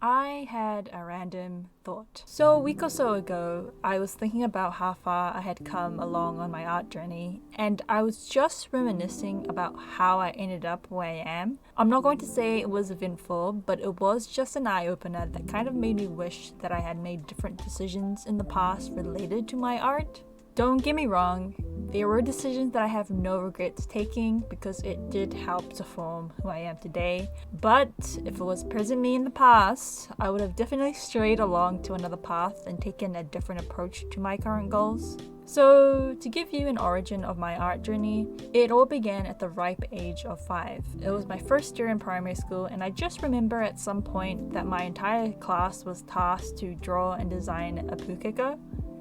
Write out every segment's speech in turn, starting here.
I had a random thought. So a week or so ago, I was thinking about how far I had come along on my art journey, and I was just reminiscing about how I ended up where I am. I'm not going to say it was eventful, but it was just an eye-opener that kind of made me wish that I had made different decisions in the past related to my art. Don't get me wrong, there were decisions that I have no regrets taking because it did help to form who I am today. But if it was present me in the past, I would have definitely strayed along to another path and taken a different approach to my current goals. So, to give you an origin of my art journey, it all began at the ripe age of 5. It was my first year in primary school, and I just remember at some point that my entire class was tasked to draw and design a pukeko.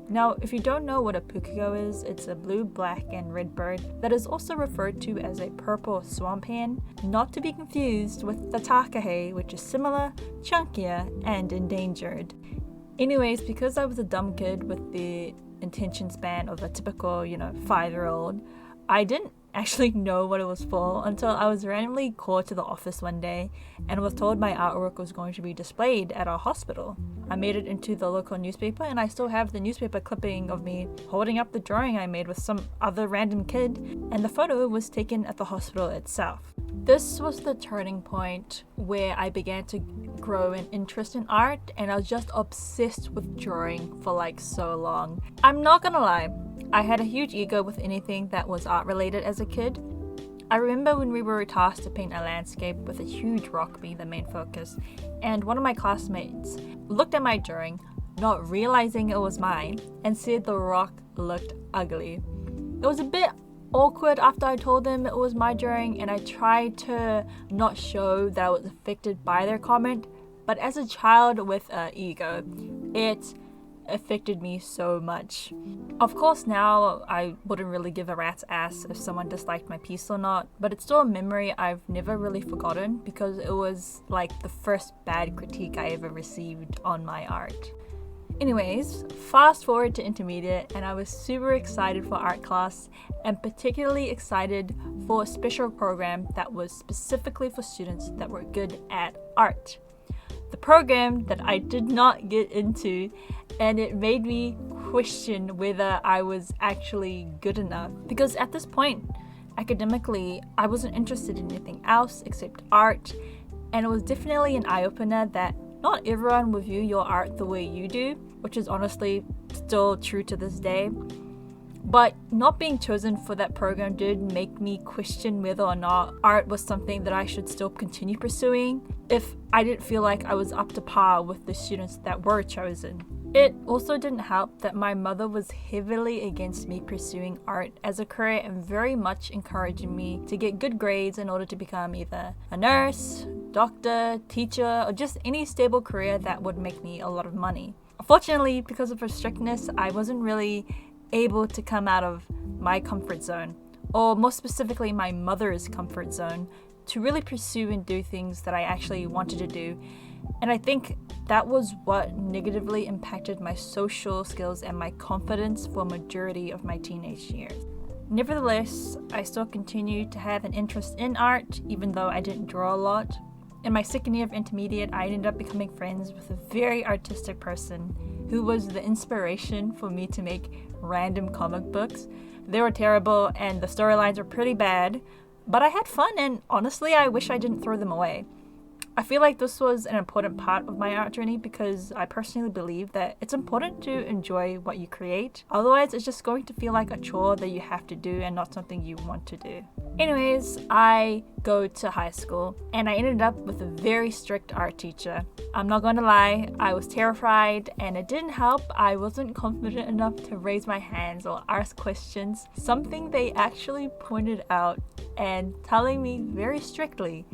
Now, if you don't know what a pukeko is, it's a blue, black, and red bird that is also referred to as a purple swamp hen, not to be confused with the takahe, which is similar, chunkier, and endangered. Anyways, because I was a dumb kid with the attention span of a typical, 5-year-old, I didn't actually know what it was for until I was randomly called to the office one day and was told my artwork was going to be displayed at our hospital. I made it into the local newspaper, and I still have the newspaper clipping of me holding up the drawing I made with some other random kid, and the photo was taken at the hospital itself. This was the turning point where I began to grow an interest in art, and I was just obsessed with drawing for so long. I'm not gonna lie, I had a huge ego with anything that was art related as a kid. I remember when we were tasked to paint a landscape with a huge rock being the main focus, and one of my classmates looked at my drawing, not realizing it was mine, and said the rock looked ugly. It was a bit awkward after I told them it was my drawing, and I tried to not show that I was affected by their comment, but as a child with an ego, it affected me so much. Of course, now I wouldn't really give a rat's ass if someone disliked my piece or not, but it's still a memory I've never really forgotten because it was the first bad critique I ever received on my art. Anyways, fast forward to intermediate, and I was super excited for art class, and particularly excited for a special program that was specifically for students that were good at art. The program that I did not get into, and it made me question whether I was actually good enough, because at this point, academically, I wasn't interested in anything else except art, and it was definitely an eye-opener that not everyone will view your art the way you do, which is honestly still true to this day. But not being chosen for that program did make me question whether or not art was something that I should still continue pursuing if I didn't feel like I was up to par with the students that were chosen. It also didn't help that my mother was heavily against me pursuing art as a career and very much encouraging me to get good grades in order to become either a nurse, doctor, teacher, or just any stable career that would make me a lot of money. Unfortunately, because of her strictness, I wasn't really able to come out of my comfort zone, or more specifically my mother's comfort zone, to really pursue and do things that I actually wanted to do. And I think that was what negatively impacted my social skills and my confidence for a majority of my teenage years. Nevertheless, I still continued to have an interest in art, even though I didn't draw a lot. In my second year of intermediate, I ended up becoming friends with a very artistic person who was the inspiration for me to make random comic books. They were terrible and the storylines were pretty bad, but I had fun, and honestly, I wish I didn't throw them away. I feel like this was an important part of my art journey because I personally believe that it's important to enjoy what you create. Otherwise, it's just going to feel like a chore that you have to do and not something you want to do. Anyways, I go to high school and I ended up with a very strict art teacher. I'm not going to lie, I was terrified, and it didn't help. I wasn't confident enough to raise my hands or ask questions, something they actually pointed out and telling me very strictly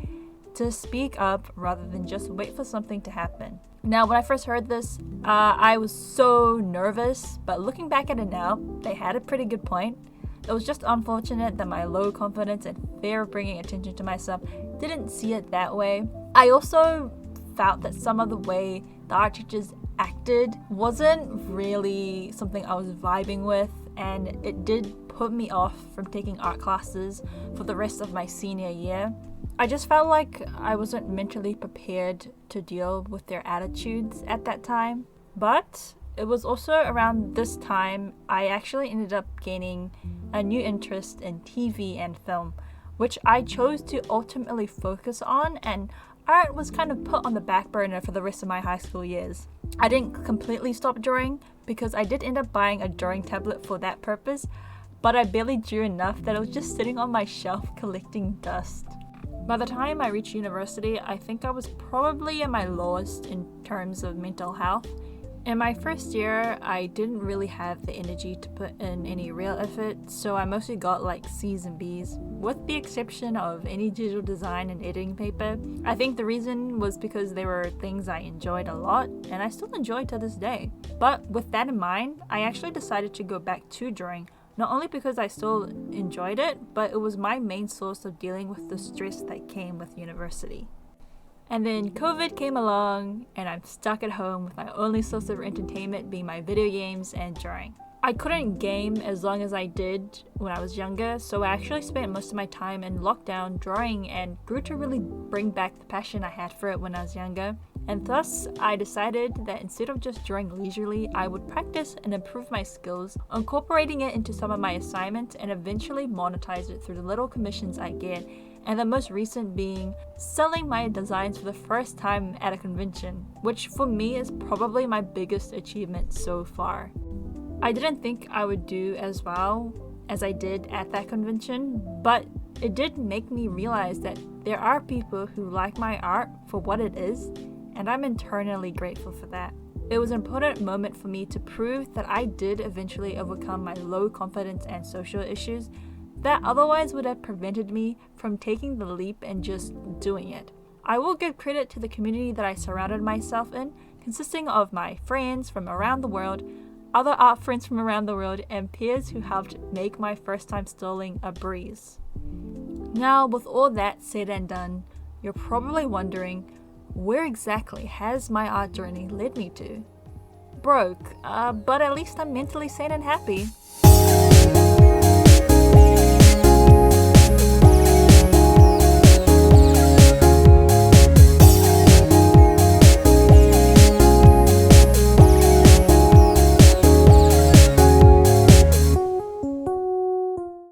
to speak up rather than just wait for something to happen. Now, when I first heard this, I was so nervous, but looking back at it now, they had a pretty good point. It was just unfortunate that my low confidence and fear of bringing attention to myself didn't see it that way. I also felt that some of the way the art teachers acted wasn't really something I was vibing with, and it did put me off from taking art classes for the rest of my senior year. I just felt like I wasn't mentally prepared to deal with their attitudes at that time. But it was also around this time I actually ended up gaining a new interest in TV and film, which I chose to ultimately focus on, and art was kind of put on the back burner for the rest of my high school years. I didn't completely stop drawing because I did end up buying a drawing tablet for that purpose, but I barely drew enough that it was just sitting on my shelf collecting dust. By the time I reached university, I think I was probably at my lowest in terms of mental health. In my first year, I didn't really have the energy to put in any real effort, so I mostly got like C's and B's, with the exception of any digital design and editing paper. I think the reason was because they were things I enjoyed a lot, and I still enjoy to this day. But with that in mind, I actually decided to go back to drawing, not only because I still enjoyed it, but it was my main source of dealing with the stress that came with university. And then COVID came along, and I'm stuck at home with my only source of entertainment being my video games and drawing. I couldn't game as long as I did when I was younger, so I actually spent most of my time in lockdown drawing and grew to really bring back the passion I had for it when I was younger. And thus, I decided that instead of just drawing leisurely, I would practice and improve my skills, incorporating it into some of my assignments and eventually monetize it through the little commissions I get, and the most recent being selling my designs for the first time at a convention, which for me is probably my biggest achievement so far. I didn't think I would do as well as I did at that convention, but it did make me realize that there are people who like my art for what it is, and I'm eternally grateful for that. It was an important moment for me to prove that I did eventually overcome my low confidence and social issues that otherwise would have prevented me from taking the leap and just doing it. I will give credit to the community that I surrounded myself in, consisting of my friends from around the world, other art friends from around the world, and peers who helped make my first time stalling a breeze. Now, with all that said and done, you're probably wondering, where exactly has my art journey led me to? Broke, but at least I'm mentally sane and happy.